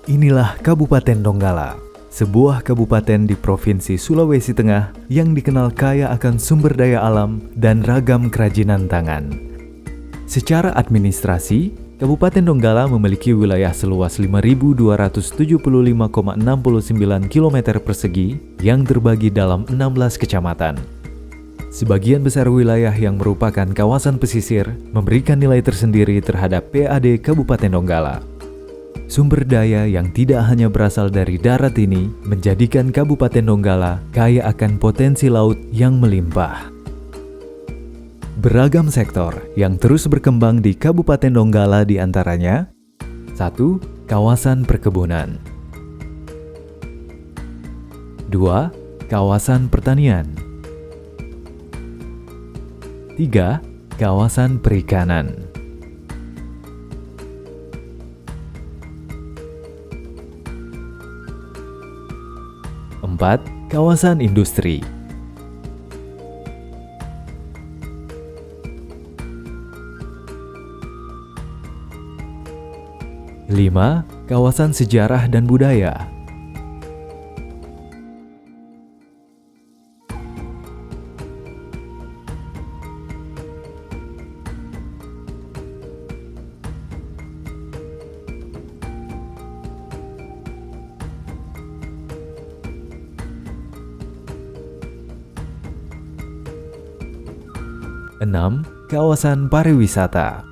Inilah Kabupaten Donggala, sebuah kabupaten di Provinsi Sulawesi Tengah yang dikenal kaya akan sumber daya alam dan ragam kerajinan tangan. Secara administrasi, Kabupaten Donggala memiliki wilayah seluas 5.275,69 km persegi yang terbagi dalam 16 kecamatan. Sebagian besar wilayah yang merupakan kawasan pesisir memberikan nilai tersendiri terhadap PAD Kabupaten Donggala. Sumber daya yang tidak hanya berasal dari darat ini menjadikan Kabupaten Donggala kaya akan potensi laut yang melimpah. Beragam sektor yang terus berkembang di Kabupaten Donggala diantaranya 1. Kawasan perkebunan 2. Kawasan pertanian 3. Kawasan perikanan 4. Kawasan industri 5. Kawasan sejarah dan budaya 6. Kawasan pariwisata.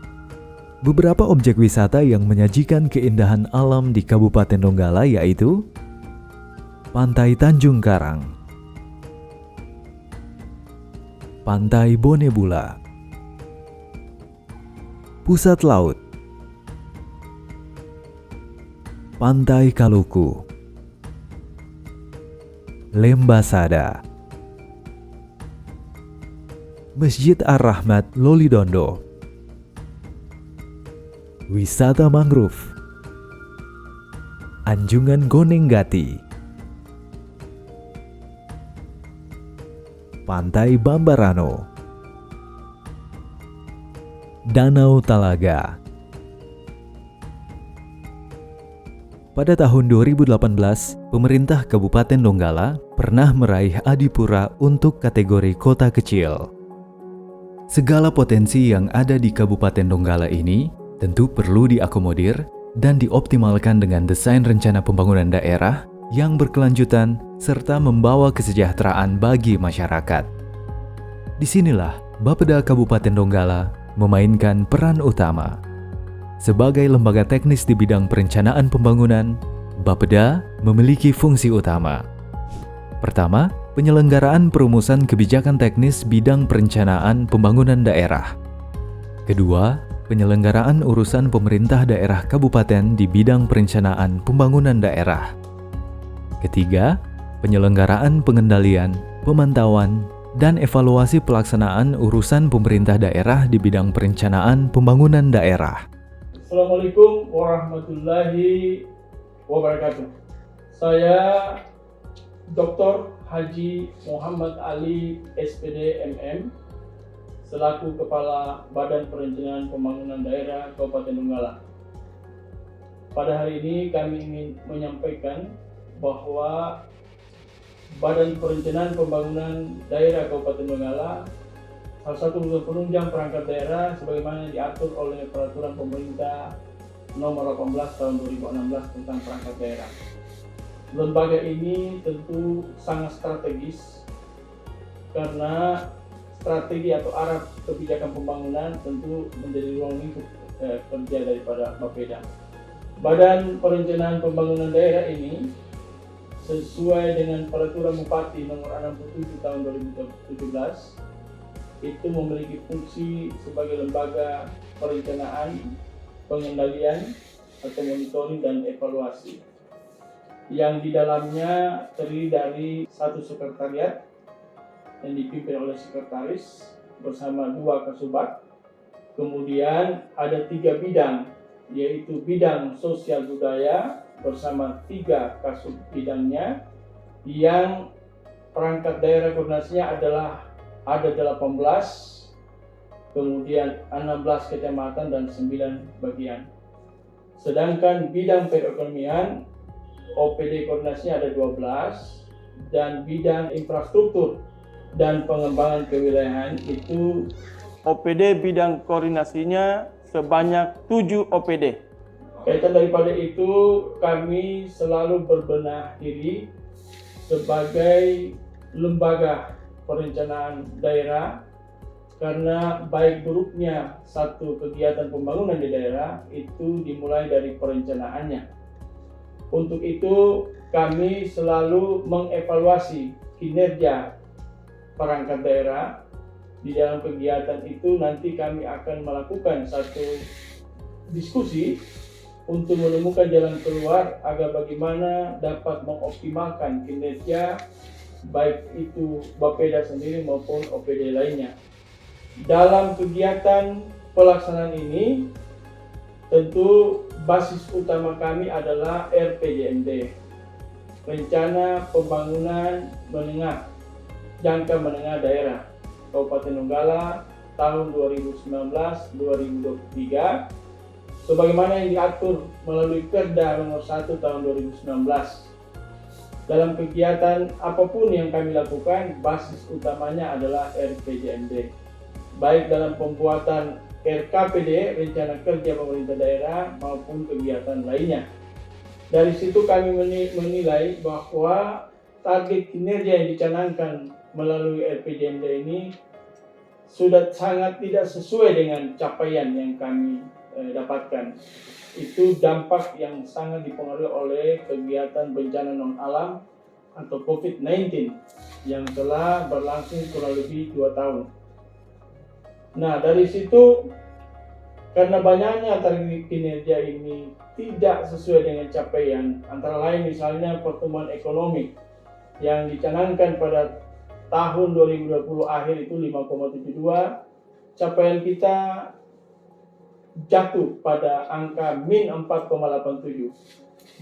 Beberapa objek wisata yang menyajikan keindahan alam di Kabupaten Donggala yaitu Pantai Tanjung Karang, Pantai Bonebula, Pusat Laut, Pantai Kaluku, Lembasada, Masjid Ar-Rahmat Lolidondo, Wisata Mangrove, Anjungan Gonenggati, Pantai Bambarano, Danau Talaga. Pada tahun 2018, pemerintah Kabupaten Donggala pernah meraih Adipura untuk kategori kota kecil. Segala potensi yang ada di Kabupaten Donggala ini tentu perlu diakomodir dan dioptimalkan dengan desain rencana pembangunan daerah yang berkelanjutan serta membawa kesejahteraan bagi masyarakat. Disinilah Bapeda Kabupaten Donggala memainkan peran utama. Sebagai lembaga teknis di bidang perencanaan pembangunan, Bapeda memiliki fungsi utama. Pertama, penyelenggaraan perumusan kebijakan teknis bidang perencanaan pembangunan daerah. Kedua, penyelenggaraan urusan pemerintah daerah kabupaten di bidang perencanaan pembangunan daerah. Ketiga, penyelenggaraan pengendalian, pemantauan, dan evaluasi pelaksanaan urusan pemerintah daerah di bidang perencanaan pembangunan daerah. Assalamualaikum warahmatullahi wabarakatuh. Saya Dr. Haji Muhammad Ali SPD MM selaku Kepala Badan Perencanaan Pembangunan Daerah Kabupaten Donggala. Pada hari ini kami ingin menyampaikan bahwa Badan Perencanaan Pembangunan Daerah Kabupaten Donggala salah satu penunjang perangkat daerah sebagaimana diatur oleh Peraturan Pemerintah Nomor 18 Tahun 2016 tentang perangkat daerah. Lembaga ini tentu sangat strategis karena strategi atau arah kebijakan pembangunan tentu menjadi ruang lingkup kerja daripada Bapeda. Badan Perencanaan Pembangunan Daerah ini sesuai dengan Peraturan Bupati Nomor 67 Tahun 2017 itu memiliki fungsi sebagai lembaga perencanaan, pengendalian, atau monitoring dan evaluasi, yang di dalamnya terdiri dari satu sekretariat yang dipimpin oleh sekretaris bersama 2 kasubag. Kemudian ada 3 bidang, yaitu bidang sosial budaya bersama 3 kasub bidangnya, yang perangkat daerah koordinasinya adalah ada 18, kemudian 16 kecamatan dan 9 bagian. Sedangkan bidang perekonomian, OPD koordinasinya ada 12, dan bidang infrastruktur dan pengembangan kewilayahan itu OPD bidang koordinasinya sebanyak 7 OPD. Kaitan daripada itu, kami selalu berbenah diri sebagai lembaga perencanaan daerah, karena baik buruknya satu kegiatan pembangunan di daerah itu dimulai dari perencanaannya. Untuk itu kami selalu mengevaluasi kinerja perangkat daerah. Di dalam kegiatan itu nanti kami akan melakukan satu diskusi untuk menemukan jalan keluar agar bagaimana dapat mengoptimalkan kinerja baik itu Bapeda sendiri maupun OPD lainnya. Dalam kegiatan pelaksanaan ini, tentu basis utama kami adalah RPJMD, Rencana Pembangunan Jangka Menengah Daerah Kabupaten Donggala tahun 2019-2023, sebagaimana yang diatur melalui Perda nomor 1 tahun 2019. Dalam kegiatan apapun yang kami lakukan, basis utamanya adalah RPJMD. Baik dalam pembuatan RKPD, Rencana Kerja Pemerintah Daerah, maupun kegiatan lainnya. Dari situ kami menilai bahwa target kinerja yang dicanangkan melalui RPJMD ini sudah sangat tidak sesuai dengan capaian yang kami dapatkan. Itu dampak yang sangat dipengaruhi oleh kegiatan bencana non-alam atau COVID-19 yang telah berlangsung kurang lebih 2 tahun. Nah, dari situ karena banyaknya target kinerja ini tidak sesuai dengan capaian, antara lain misalnya pertumbuhan ekonomi yang dicanangkan pada tahun 2020 akhir itu 5,72, capaian kita jatuh pada angka min 4,87.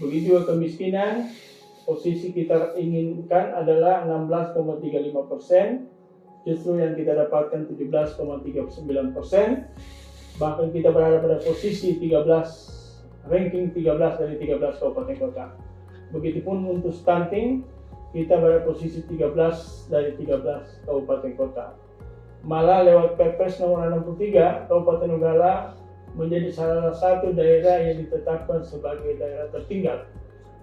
Begitu juga kemiskinan, posisi kita inginkan adalah 16,35%, justru yang kita dapatkan 17,39%. Bahkan kita berada pada posisi 13, ranking 13 dari 13 kabupaten kota. Begitupun untuk stunting, kita berada posisi 13 dari 13 kabupaten kota. Malah lewat Perpres nomor 63, Kabupaten Donggala menjadi salah satu daerah yang ditetapkan sebagai daerah tertinggal.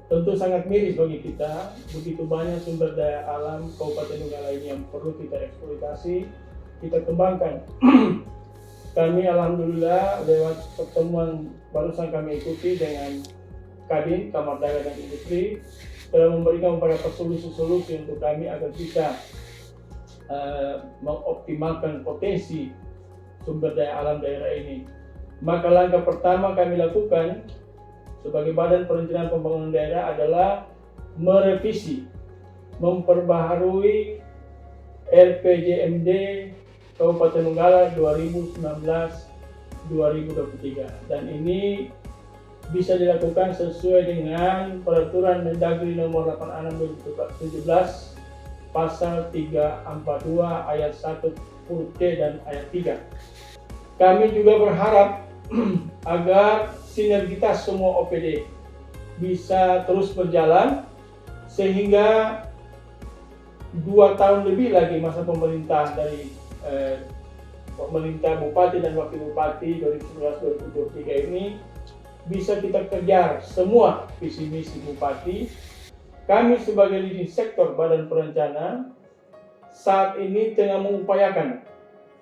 Tentu sangat miris bagi kita, begitu banyak sumber daya alam Kabupaten Donggala ini yang perlu kita eksploitasi, kita kembangkan. Kami alhamdulillah lewat pertemuan barusan kami ikuti dengan Kadin, Kamar Dagang dan Industri, telah memberikan beberapa solusi-solusi untuk kami agar bisa mengoptimalkan potensi sumber daya alam daerah ini. Maka langkah pertama kami lakukan sebagai Badan Perencanaan Pembangunan Daerah adalah merevisi, memperbaharui RPJMD Kabupaten Donggala 2019-2023, dan ini bisa dilakukan sesuai dengan Peraturan Mendagri nomor 86/2017 pasal 342 ayat 1 huruf C dan ayat 3. Kami juga berharap agar sinergitas semua OPD bisa terus berjalan sehingga 2 tahun lebih lagi masa pemerintah dari pemerintah Bupati dan Wakil Bupati 2011-2023 ini bisa kita kejar semua visi misi Bupati. Kami sebagai leading sektor Badan Perencanaan saat ini tengah mengupayakan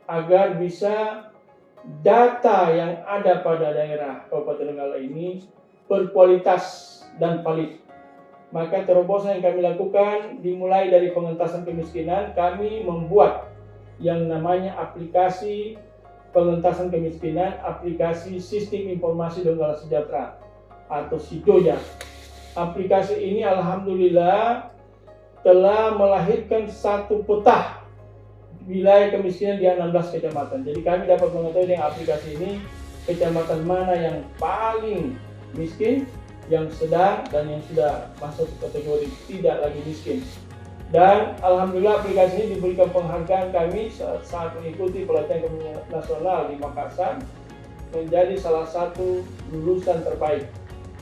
agar bisa data yang ada pada daerah Kabupaten Donggala ini berkualitas dan valid. Maka terobosan yang kami lakukan dimulai dari pengentasan kemiskinan. Kami membuat yang namanya aplikasi pengentasan kemiskinan, aplikasi Sistem Informasi Donggala Sejahtera atau SIDOJA. Aplikasi ini alhamdulillah telah melahirkan satu peta wilayah kemiskinan di 16 kecamatan. Jadi kami dapat mengetahui dengan aplikasi ini kecamatan mana yang paling miskin, yang sedang, dan yang sudah masuk kategori tidak lagi miskin. Dan alhamdulillah aplikasi ini diberikan penghargaan kami saat mengikuti pelatihan kepemimpinan nasional di Makassar. menjadi salah satu lulusan terbaik.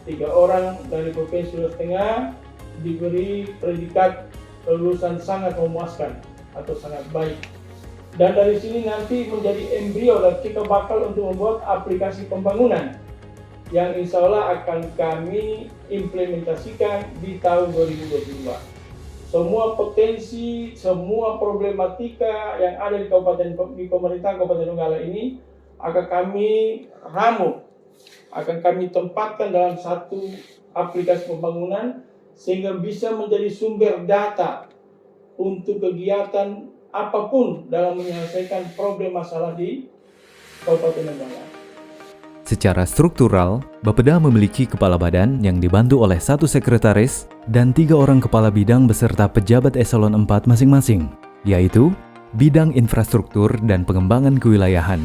3 orang dari Provinsi Sulawesi Tengah diberi predikat lulusan sangat memuaskan atau sangat baik. Dan dari sini nanti menjadi embrio dan cikal bakal untuk membuat aplikasi pembangunan yang insya Allah akan kami implementasikan di tahun 2022. Semua potensi, semua problematika yang ada di pemerintahan Kabupaten Donggala ini akan kami ramu, akan kami tempatkan dalam satu aplikasi pembangunan sehingga bisa menjadi sumber data untuk kegiatan apapun dalam menyelesaikan problem masalah di Kabupaten Donggala. Secara struktural, Bapeda memiliki kepala badan yang dibantu oleh 1 sekretaris dan 3 orang kepala bidang beserta pejabat eselon 4 masing-masing, yaitu bidang infrastruktur dan pengembangan kewilayahan,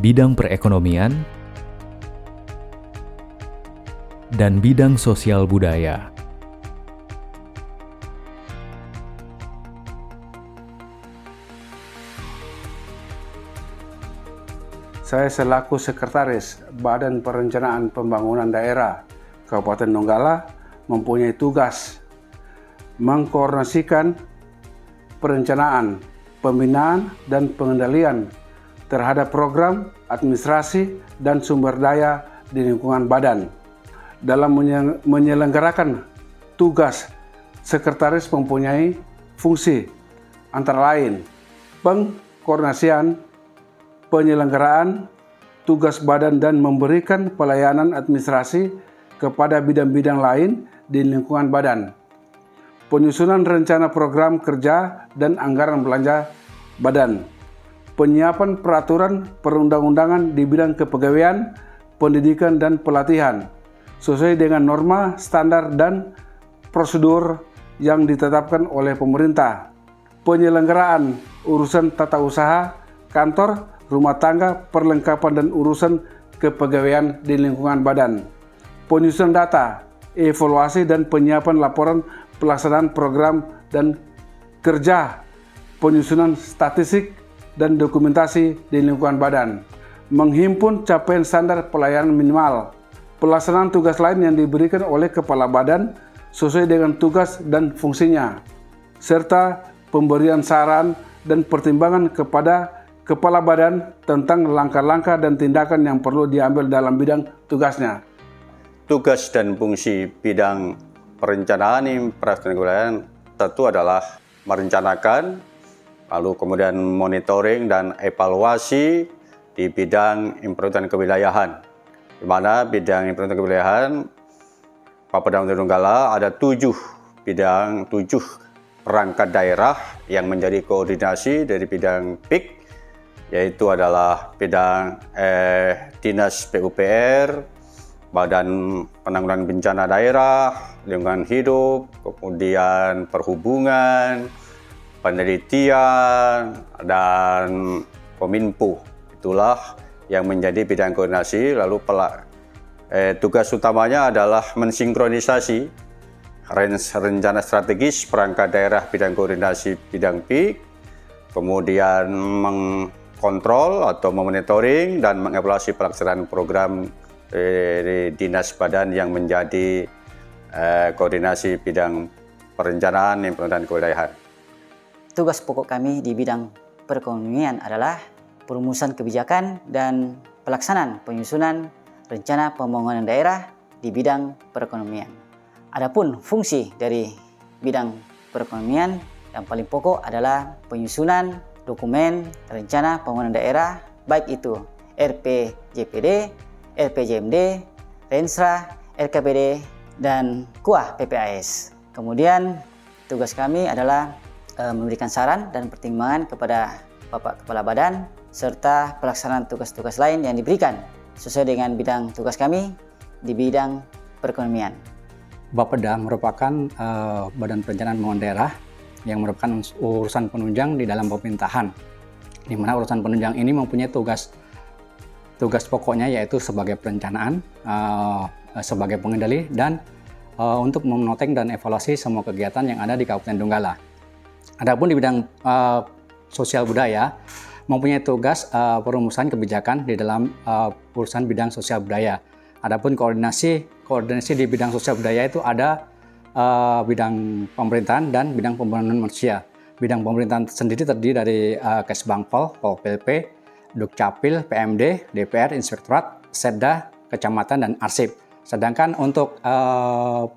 bidang perekonomian, dan bidang sosial budaya. Saya selaku Sekretaris Badan Perencanaan Pembangunan Daerah Kabupaten Donggala mempunyai tugas mengkoordinasikan perencanaan, pembinaan, dan pengendalian terhadap program, administrasi, dan sumber daya di lingkungan badan. Dalam menyelenggarakan tugas, Sekretaris mempunyai fungsi antara lain pengkoordinasian, penyelenggaraan tugas badan dan memberikan pelayanan administrasi kepada bidang-bidang lain di lingkungan badan, penyusunan rencana program kerja dan anggaran belanja badan, penyiapan peraturan perundang-undangan di bidang kepegawaian, pendidikan dan pelatihan sesuai dengan norma, standar dan prosedur yang ditetapkan oleh pemerintah, penyelenggaraan urusan tata usaha, kantor, rumah tangga, perlengkapan dan urusan kepegawaian di lingkungan badan, penyusunan data, evaluasi dan penyiapan laporan pelaksanaan program dan kerja, penyusunan statistik dan dokumentasi di lingkungan badan, menghimpun capaian standar pelayanan minimal, pelaksanaan tugas lain yang diberikan oleh kepala badan sesuai dengan tugas dan fungsinya, serta pemberian saran dan pertimbangan kepada kepala badan tentang langkah-langkah dan tindakan yang perlu diambil dalam bidang tugasnya. Tugas dan fungsi bidang perencanaan infrastruktur kewilayahan tentu adalah merencanakan, lalu kemudian monitoring dan evaluasi di bidang infrastruktur kewilayahan. Di mana bidang infrastruktur kewilayahan Bapeda Donggala ada 7 perangkat daerah yang menjadi koordinasi dari bidang PIK, yaitu adalah bidang Dinas PUPR, Badan Penanggulangan Bencana Daerah, Lingkungan Hidup, kemudian Perhubungan, Penelitian, dan Kominfo. Itulah yang menjadi bidang koordinasi. Lalu tugas utamanya adalah mensinkronisasi rencana strategis perangkat daerah bidang koordinasi bidang PIK, kemudian mengkontrol atau memonitoring dan mengevaluasi pelaksanaan program di dinas badan yang menjadi koordinasi bidang perencanaan infrastruktur kewilayahan. Tugas pokok kami di bidang perekonomian adalah perumusan kebijakan dan pelaksanaan penyusunan rencana pembangunan daerah di bidang perekonomian. Adapun fungsi dari bidang perekonomian yang paling pokok adalah penyusunan dokumen rencana pembangunan daerah, baik itu RPJPD, RPJMD, Renstra, RKPD, dan KUA PPAS. Kemudian tugas kami adalah memberikan saran dan pertimbangan kepada Bapak Kepala Badan serta pelaksanaan tugas-tugas lain yang diberikan sesuai dengan bidang tugas kami di bidang perekonomian. Bapeda merupakan badan perencanaan pembangunan daerah yang merupakan urusan penunjang di dalam pemerintahan, di mana urusan penunjang ini mempunyai tugas pokoknya yaitu sebagai perencanaan, sebagai pengendali, dan untuk memonitoring dan evaluasi semua kegiatan yang ada di Kabupaten Donggala. Adapun di bidang sosial budaya, mempunyai tugas perumusan kebijakan di dalam urusan bidang sosial budaya. Adapun koordinasi di bidang sosial budaya itu ada bidang pemerintahan dan bidang pembangunan manusia. Bidang pemerintahan sendiri terdiri dari Kesbangpol, Pol PP, Dukcapil, PMD, DPR, Inspektorat, Setda, Kecamatan, dan Arsip. Sedangkan untuk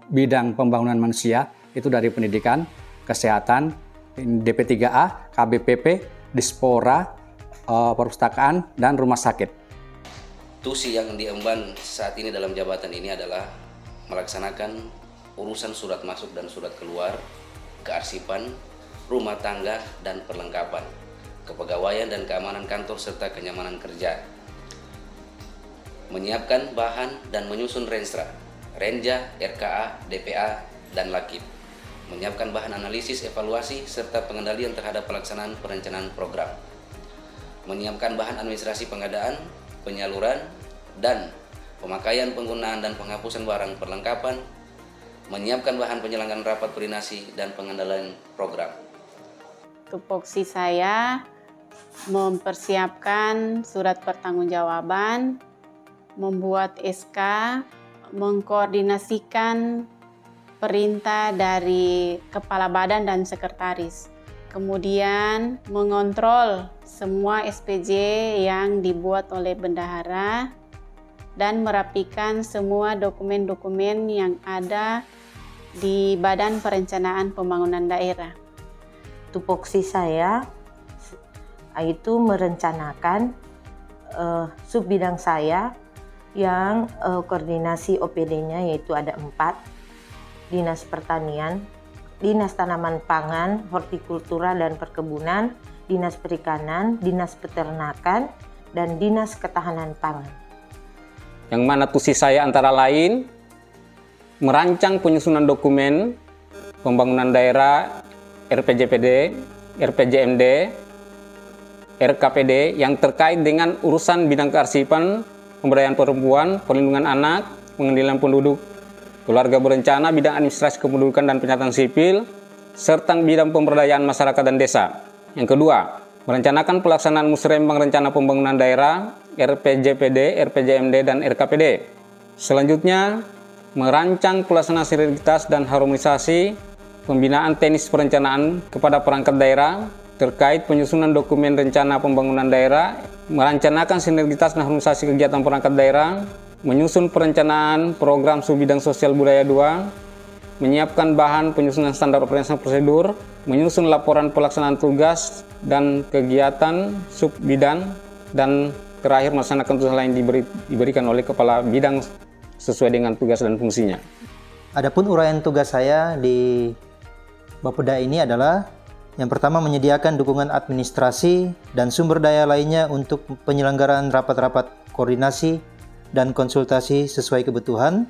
bidang pembangunan manusia itu dari pendidikan, kesehatan, DP3A, KBPP, Dispora, perpustakaan, dan rumah sakit. Tusi yang diemban saat ini dalam jabatan ini adalah melaksanakan urusan surat masuk dan surat keluar, kearsipan, rumah tangga dan perlengkapan, kepegawaian dan keamanan kantor serta kenyamanan kerja, menyiapkan bahan dan menyusun renstra, renja, RKA, DPA, dan lakib, menyiapkan bahan analisis, evaluasi, serta pengendalian terhadap pelaksanaan perencanaan program, menyiapkan bahan administrasi pengadaan, penyaluran, dan pemakaian, penggunaan, dan penghapusan barang perlengkapan, menyiapkan bahan penyelenggaraan rapat koordinasi dan pengendalian program. Tupoksi saya mempersiapkan surat pertanggungjawaban, membuat SK, mengkoordinasikan perintah dari kepala badan dan sekretaris. Kemudian mengontrol semua SPJ yang dibuat oleh bendahara dan merapikan semua dokumen-dokumen yang ada di Badan Perencanaan Pembangunan Daerah. Tupoksi saya itu merencanakan sub bidang saya yang koordinasi OPD-nya yaitu ada 4, Dinas Pertanian, Dinas Tanaman Pangan, Hortikultura dan Perkebunan, Dinas Perikanan, Dinas Peternakan, dan Dinas Ketahanan Pangan. Yang mana tusi saya antara lain merancang penyusunan dokumen pembangunan daerah RPJPD, RPJMD, RKPD yang terkait dengan urusan bidang kearsipan, pemberdayaan perempuan, perlindungan anak, pengendalian penduduk, keluarga berencana, bidang administrasi kependudukan dan penyertaan sipil, serta bidang pemberdayaan masyarakat dan desa. Yang kedua, merencanakan pelaksanaan musrembang rencana pembangunan daerah, RPJPD, RPJMD, dan RKPD. Selanjutnya, merancang pelaksanaan sinergitas dan harmonisasi pembinaan teknis perencanaan kepada perangkat daerah terkait penyusunan dokumen rencana pembangunan daerah, merencanakan sinergitas dan harmonisasi kegiatan perangkat daerah, menyusun perencanaan program subbidang sosial budaya 2, menyiapkan bahan penyusunan standar operasi prosedur, menyusun laporan pelaksanaan tugas dan kegiatan subbidang, dan terakhir melaksanakan tugas lain diberikan oleh kepala bidang sesuai dengan tugas dan fungsinya. Adapun uraian tugas saya di Bapeda ini adalah yang pertama menyediakan dukungan administrasi dan sumber daya lainnya untuk penyelenggaraan rapat-rapat koordinasi dan konsultasi sesuai kebutuhan.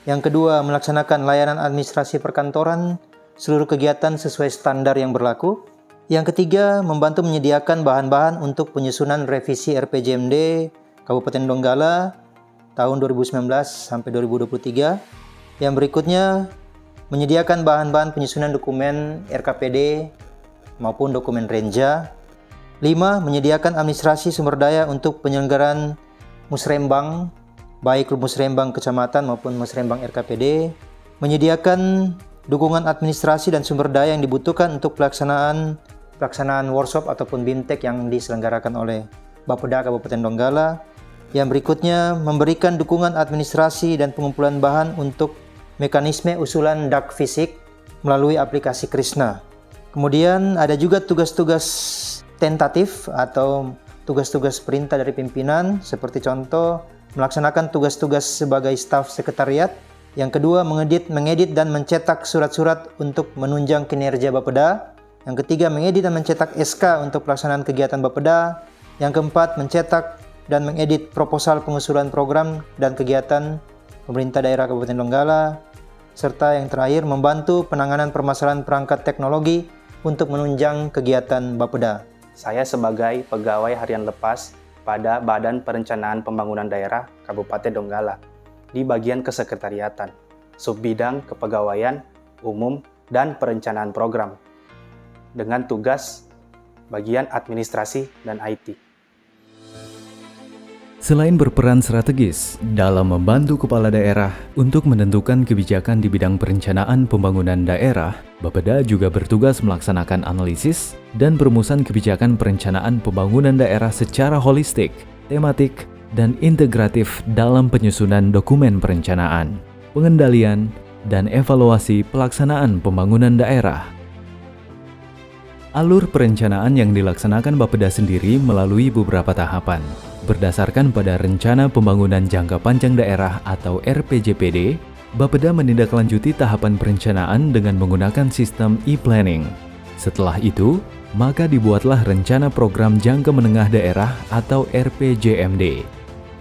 Yang kedua, melaksanakan layanan administrasi perkantoran, seluruh kegiatan sesuai standar yang berlaku. Yang ketiga, membantu menyediakan bahan-bahan untuk penyusunan revisi RPJMD Kabupaten Donggala tahun 2019 sampai 2023. Yang berikutnya, menyediakan bahan-bahan penyusunan dokumen RKPD maupun dokumen renja. 5. Menyediakan administrasi sumber daya untuk penyelenggaraan musrembang, baik musrembang kecamatan maupun musrembang RKPD. Menyediakan dukungan administrasi dan sumber daya yang dibutuhkan untuk pelaksanaan workshop ataupun BIMTEK yang diselenggarakan oleh Bapeda Kabupaten Donggala. Yang berikutnya, memberikan dukungan administrasi dan pengumpulan bahan untuk mekanisme usulan DAK fisik melalui aplikasi Krisna. Kemudian ada juga tugas-tugas tentatif atau tugas-tugas perintah dari pimpinan, seperti contoh melaksanakan tugas-tugas sebagai staf sekretariat. Yang kedua, mengedit dan mencetak surat-surat untuk menunjang kinerja Bapeda. Yang ketiga, mengedit dan mencetak SK untuk pelaksanaan kegiatan Bapeda. Yang keempat, mencetak dan mengedit proposal pengusulan program dan kegiatan pemerintah daerah Kabupaten Donggala. Serta yang terakhir, membantu penanganan permasalahan perangkat teknologi untuk menunjang kegiatan Bapeda. Saya sebagai pegawai harian lepas pada Badan Perencanaan Pembangunan Daerah Kabupaten Donggala di bagian kesekretariatan, subbidang kepegawaian, umum, dan perencanaan program. Dengan tugas bagian administrasi dan IT. Selain berperan strategis dalam membantu kepala daerah untuk menentukan kebijakan di bidang perencanaan pembangunan daerah, Bapeda juga bertugas melaksanakan analisis dan perumusan kebijakan perencanaan pembangunan daerah secara holistik, tematik, dan integratif dalam penyusunan dokumen perencanaan, pengendalian, dan evaluasi pelaksanaan pembangunan daerah. Alur perencanaan yang dilaksanakan Bapeda sendiri melalui beberapa tahapan. Berdasarkan pada Rencana Pembangunan Jangka Panjang Daerah atau RPJPD, Bapeda menindaklanjuti tahapan perencanaan dengan menggunakan sistem e-planning. Setelah itu, maka dibuatlah Rencana Program Jangka Menengah Daerah atau RPJMD.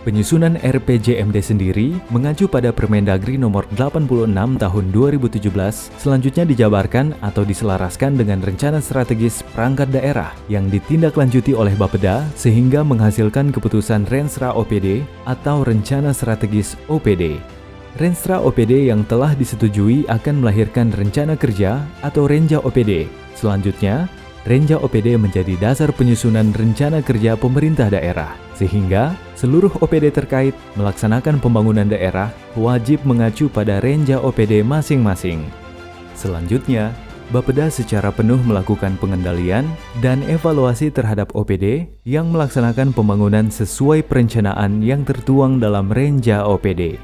Penyusunan RPJMD sendiri mengacu pada Permendagri nomor 86 tahun 2017, selanjutnya dijabarkan atau diselaraskan dengan rencana strategis perangkat daerah yang ditindaklanjuti oleh Bapeda sehingga menghasilkan keputusan Renstra OPD atau Rencana Strategis OPD. Renstra OPD yang telah disetujui akan melahirkan rencana kerja atau Renja OPD. Selanjutnya, Renja OPD menjadi dasar penyusunan rencana kerja pemerintah daerah, sehingga seluruh OPD terkait melaksanakan pembangunan daerah wajib mengacu pada Renja OPD masing-masing. Selanjutnya, Bapeda secara penuh melakukan pengendalian dan evaluasi terhadap OPD yang melaksanakan pembangunan sesuai perencanaan yang tertuang dalam Renja OPD.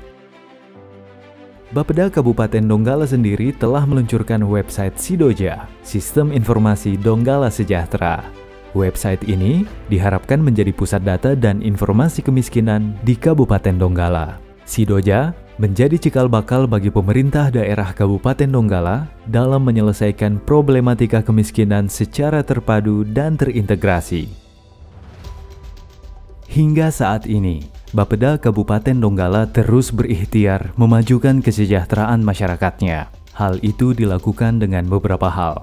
Bapeda Kabupaten Donggala sendiri telah meluncurkan website Sidoja, Sistem Informasi Donggala Sejahtera. Website ini diharapkan menjadi pusat data dan informasi kemiskinan di Kabupaten Donggala. Sidoja menjadi cikal bakal bagi pemerintah daerah Kabupaten Donggala dalam menyelesaikan problematika kemiskinan secara terpadu dan terintegrasi. Hingga saat ini, Bapeda Kabupaten Donggala terus berikhtiar memajukan kesejahteraan masyarakatnya. Hal itu dilakukan dengan beberapa hal.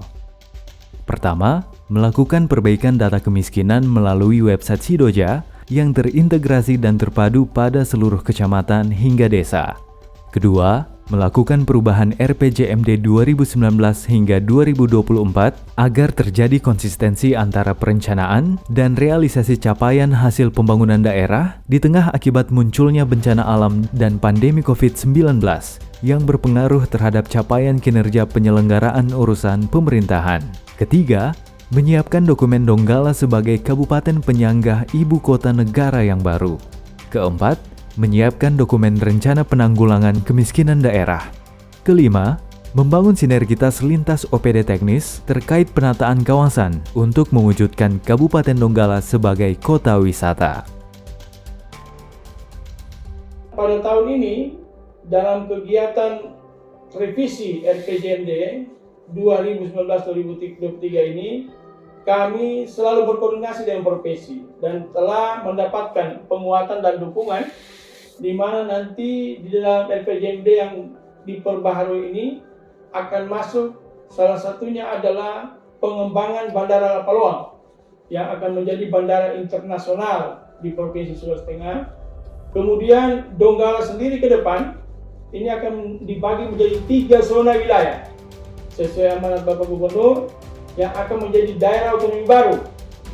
Pertama, melakukan perbaikan data kemiskinan melalui website Sidoja yang terintegrasi dan terpadu pada seluruh kecamatan hingga desa. Kedua, melakukan perubahan RPJMD 2019 hingga 2024 agar terjadi konsistensi antara perencanaan dan realisasi capaian hasil pembangunan daerah di tengah akibat munculnya bencana alam dan pandemi COVID-19 yang berpengaruh terhadap capaian kinerja penyelenggaraan urusan pemerintahan. Ketiga, menyiapkan dokumen Donggala sebagai kabupaten penyangga ibu kota negara yang baru. Keempat, menyiapkan dokumen rencana penanggulangan kemiskinan daerah. Kelima, membangun sinergitas lintas OPD teknis terkait penataan kawasan untuk mewujudkan Kabupaten Donggala sebagai kota wisata. Pada tahun ini, dalam kegiatan revisi RPJMD 2019-2023 ini, kami selalu berkoordinasi dengan profesi dan telah mendapatkan penguatan dan dukungan di mana nanti di dalam RPJMD yang diperbaharui ini akan masuk salah satunya adalah pengembangan Bandara Lapaluang yang akan menjadi bandara internasional di Provinsi Sulawesi Tengah. Kemudian Donggala sendiri ke depan ini akan dibagi menjadi 3 zona wilayah sesuai amanat Bapak Gubernur yang akan menjadi daerah otonomi baru,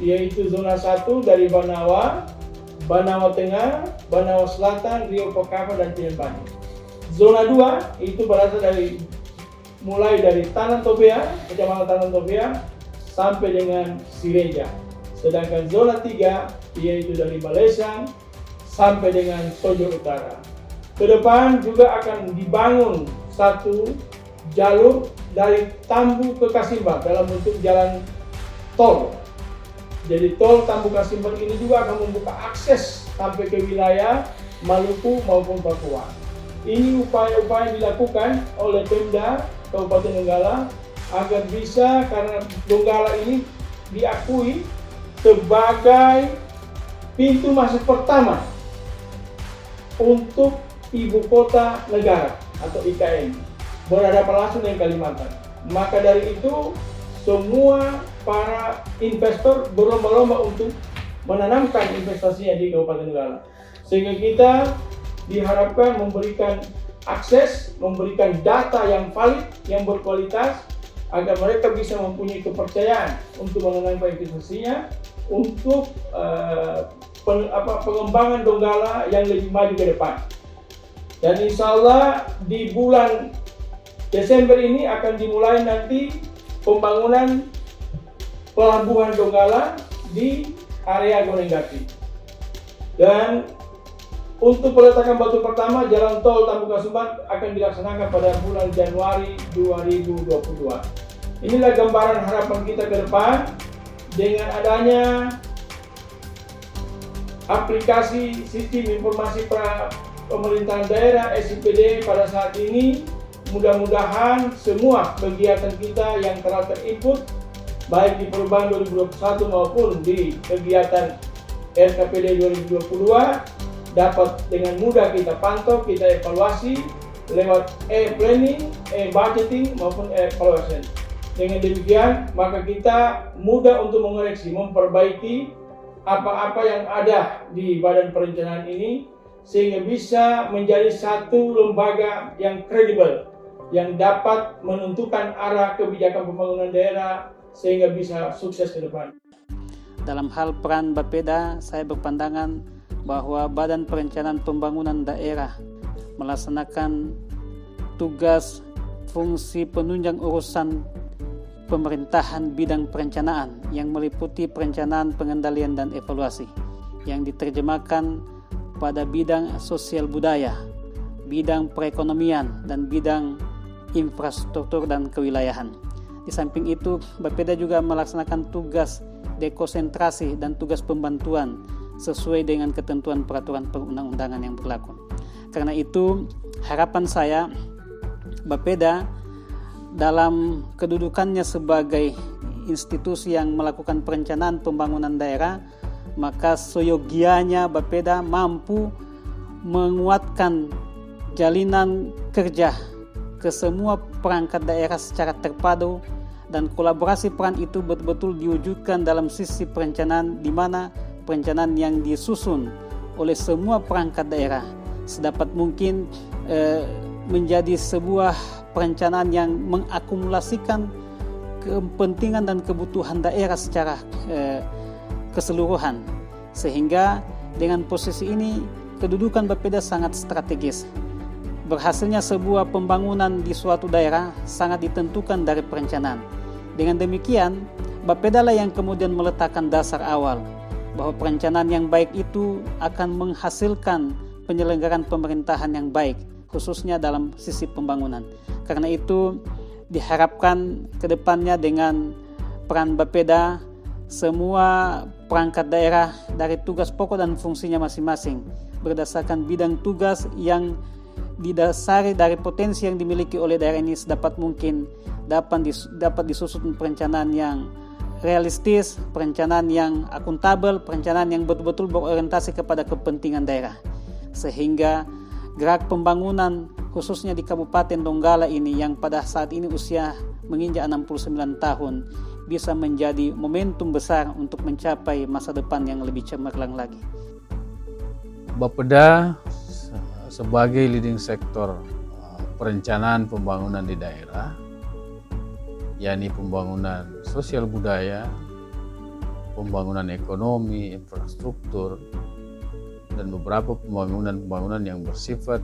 yaitu zona 1 dari Banawa, Banawa Tengah, Banawa Selatan, Rio Pokava, dan Tinembani. Zona 2 itu berasal dari mulai dari Tanan Topea, Kecamatan Tanan Topea, sampai dengan Sireja. Sedangkan zona 3 yaitu dari Balesang sampai dengan Tojo Utara. Ke depan juga akan dibangun satu jalur dari Tambu ke Kasimbang dalam bentuk jalan tol. Jadi tol Tambu Kasimbang ini juga akan membuka akses sampai ke wilayah Maluku maupun Papua. Ini upaya-upaya dilakukan oleh Pemda Kabupaten Donggala agar bisa, karena Donggala ini diakui sebagai pintu masuk pertama untuk ibu kota negara atau IKN, berhadapan langsung dengan Kalimantan. Maka dari itu semua para investor berlomba-lomba untuk menanamkan investasinya di Kabupaten Donggala. Sehingga kita diharapkan memberikan akses, memberikan data yang valid, yang berkualitas, agar mereka bisa mempunyai kepercayaan untuk mengenangkan investasinya untuk pengembangan Donggala yang lebih maju ke depan. Dan insya Allah di bulan Desember ini akan dimulai nanti pembangunan pelabuhan Donggala di area Gonenggati. Dan untuk peletakan batu pertama jalan tol Tambuka Sumbat akan dilaksanakan pada bulan Januari 2022. Inilah gambaran harapan kita ke depan dengan adanya aplikasi sistem informasi pemerintahan daerah SIPD pada saat ini. Mudah-mudahan semua kegiatan kita yang telah terinput baik di perubahan 2021 maupun di kegiatan RKPD 2022 dapat dengan mudah kita pantau, kita evaluasi lewat e-planning, e-budgeting maupun e-evaluation. Dengan demikian, maka kita mudah untuk mengoreksi, memperbaiki apa-apa yang ada di Badan Perencanaan ini sehingga bisa menjadi satu lembaga yang kredibel yang dapat menentukan arah kebijakan pembangunan daerah sehingga bisa sukses ke depan. Dalam hal peran Bapeda, saya berpandangan bahwa Badan Perencanaan Pembangunan Daerah melaksanakan tugas fungsi penunjang urusan pemerintahan bidang perencanaan yang meliputi perencanaan, pengendalian, dan evaluasi yang diterjemahkan pada bidang sosial budaya, bidang perekonomian, dan bidang infrastruktur dan kewilayahan. Di samping itu, Bapeda juga melaksanakan tugas dekonsentrasi dan tugas pembantuan sesuai dengan ketentuan peraturan perundang-undangan yang berlaku. Karena itu, harapan saya Bapeda dalam kedudukannya sebagai institusi yang melakukan perencanaan pembangunan daerah, maka seyogianya Bapeda mampu menguatkan jalinan kerja ke semua perangkat daerah secara terpadu dan kolaborasi peran itu betul-betul diwujudkan dalam sisi perencanaan di mana perencanaan yang disusun oleh semua perangkat daerah sedapat mungkin menjadi sebuah perencanaan yang mengakumulasikan kepentingan dan kebutuhan daerah secara keseluruhan. Sehingga dengan posisi ini kedudukan Bapeda sangat strategis. Berhasilnya sebuah pembangunan di suatu daerah sangat ditentukan dari perencanaan. Dengan demikian, Bapeda lah yang kemudian meletakkan dasar awal bahwa perencanaan yang baik itu akan menghasilkan penyelenggaraan pemerintahan yang baik, khususnya dalam sisi pembangunan. Karena itu diharapkan ke depannya dengan peran Bapeda, semua perangkat daerah dari tugas pokok dan fungsinya masing-masing berdasarkan bidang tugas yang didasari dari potensi yang dimiliki oleh daerah ini sedapat mungkin dapat disusun perencanaan yang realistis, perencanaan yang akuntabel, perencanaan yang betul-betul berorientasi kepada kepentingan daerah. Sehingga gerak pembangunan khususnya di Kabupaten Donggala ini yang pada saat ini usia menginjak 69 tahun bisa menjadi momentum besar untuk mencapai masa depan yang lebih cemerlang lagi. Bapeda sebagai leading sektor perencanaan pembangunan di daerah, yakni pembangunan sosial budaya, pembangunan ekonomi, infrastruktur, dan beberapa pembangunan yang bersifat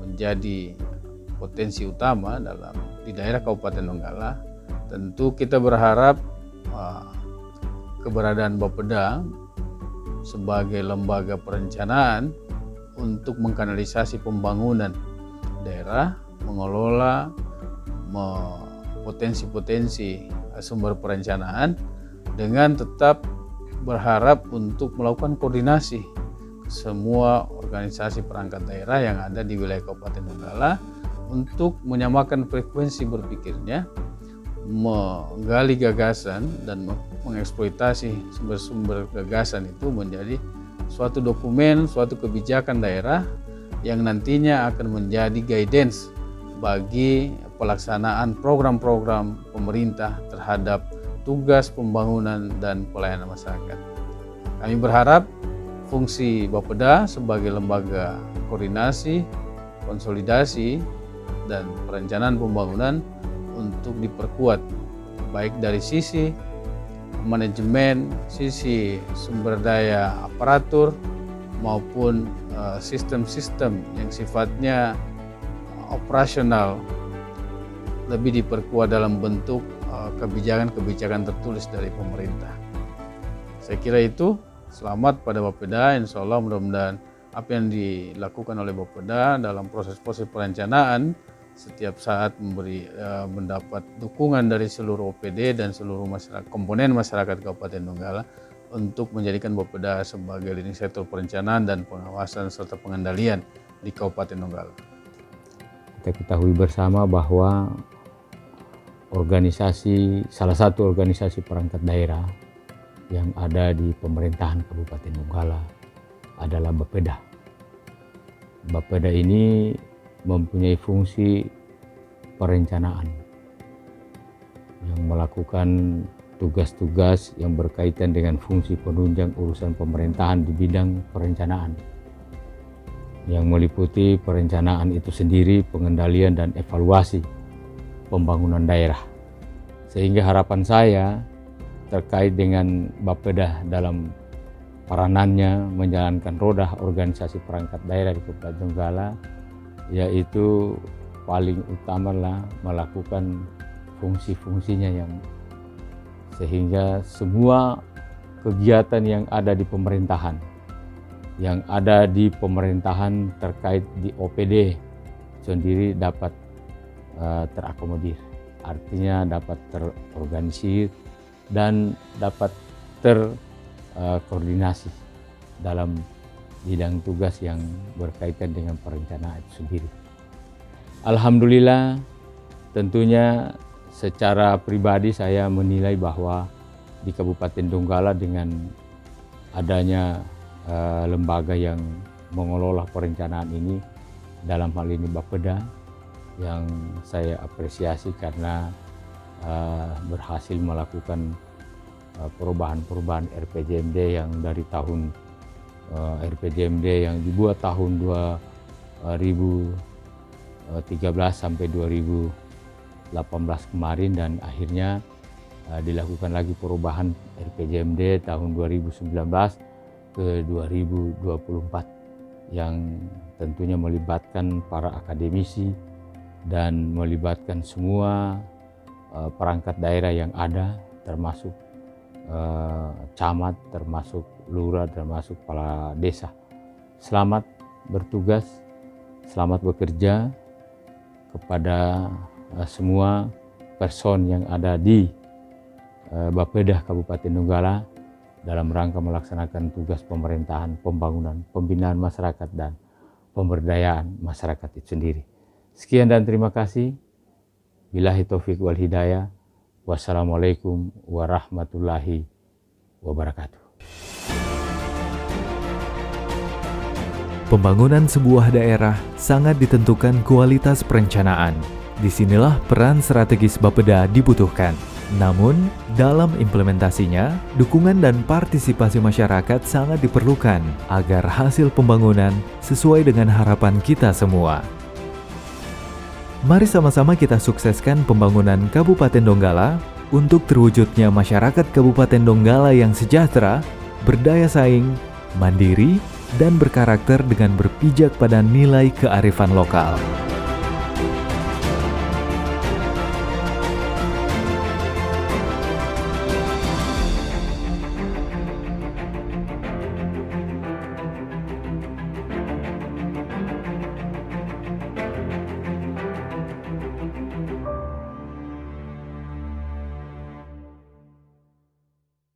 menjadi potensi utama di daerah Kabupaten Donggala. Tentu kita berharap keberadaan Bapeda sebagai lembaga perencanaan untuk mengkanalisasi pembangunan daerah, mengelola potensi-potensi sumber perencanaan dengan tetap berharap untuk melakukan koordinasi semua organisasi perangkat daerah yang ada di wilayah Kabupaten Donggala untuk menyamakan frekuensi berpikirnya, menggali gagasan dan mengeksploitasi sumber-sumber gagasan itu menjadi suatu dokumen, suatu kebijakan daerah yang nantinya akan menjadi guidance bagi pelaksanaan program-program pemerintah terhadap tugas pembangunan dan pelayanan masyarakat. Kami berharap fungsi Bapeda sebagai lembaga koordinasi, konsolidasi, dan perencanaan pembangunan untuk diperkuat, baik dari sisi manajemen, sisi sumber daya aparatur, maupun sistem-sistem yang sifatnya operasional lebih diperkuat dalam bentuk kebijakan-kebijakan tertulis dari pemerintah. Saya kira itu. Selamat pada Bapeda, insya Allah mudah-mudahan apa yang dilakukan oleh Bapeda dalam proses-proses perencanaan setiap saat mendapat dukungan dari seluruh OPD dan seluruh komponen masyarakat Kabupaten Donggala untuk menjadikan Bapeda sebagai leading sektor perencanaan dan pengawasan serta pengendalian di Kabupaten Donggala. Kita ketahui bersama bahwa salah satu organisasi perangkat daerah yang ada di pemerintahan Kabupaten Donggala adalah Bapeda. Bapeda ini mempunyai fungsi perencanaan yang melakukan tugas-tugas yang berkaitan dengan fungsi penunjang urusan pemerintahan di bidang perencanaan, yang meliputi perencanaan itu sendiri, pengendalian dan evaluasi pembangunan daerah. Sehingga harapan saya terkait dengan Bapeda dalam peranannya menjalankan roda organisasi perangkat daerah di Kabupaten Donggala, yaitu paling utamalah melakukan fungsi-fungsinya yang sehingga semua kegiatan yang ada di pemerintahan terkait di OPD sendiri dapat terakomodir, artinya dapat terorganisir dan dapat terkoordinasi dalam bidang tugas yang berkaitan dengan perencanaan itu sendiri. Alhamdulillah, tentunya secara pribadi saya menilai bahwa di Kabupaten Donggala dengan adanya lembaga yang mengelola perencanaan ini, dalam hal ini Bapeda, yang saya apresiasi karena berhasil melakukan perubahan-perubahan RPJMD yang dari tahun RPJMD yang dibuat tahun 2013 sampai 2018 kemarin, dan akhirnya dilakukan lagi perubahan RPJMD tahun 2019 ke 2024 yang tentunya melibatkan para akademisi dan melibatkan semua perangkat daerah yang ada, termasuk camat, termasuk lurah, termasuk kepala desa. Selamat bertugas, selamat bekerja kepada semua person yang ada di Bapeda Kabupaten Donggala dalam rangka melaksanakan tugas pemerintahan, pembangunan, pembinaan masyarakat dan pemberdayaan masyarakat itu sendiri. Sekian dan terima kasih. Billahi taufiq wal hidayah. Wassalamualaikum warahmatullahi wabarakatuh. Pembangunan sebuah daerah sangat ditentukan kualitas perencanaan. Disinilah peran strategis Bapeda dibutuhkan. Namun, dalam implementasinya, dukungan dan partisipasi masyarakat sangat diperlukan agar hasil pembangunan sesuai dengan harapan kita semua. Mari sama-sama kita sukseskan pembangunan Kabupaten Donggala untuk terwujudnya masyarakat Kabupaten Donggala yang sejahtera, berdaya saing, mandiri, dan berkarakter dengan berpijak pada nilai kearifan lokal.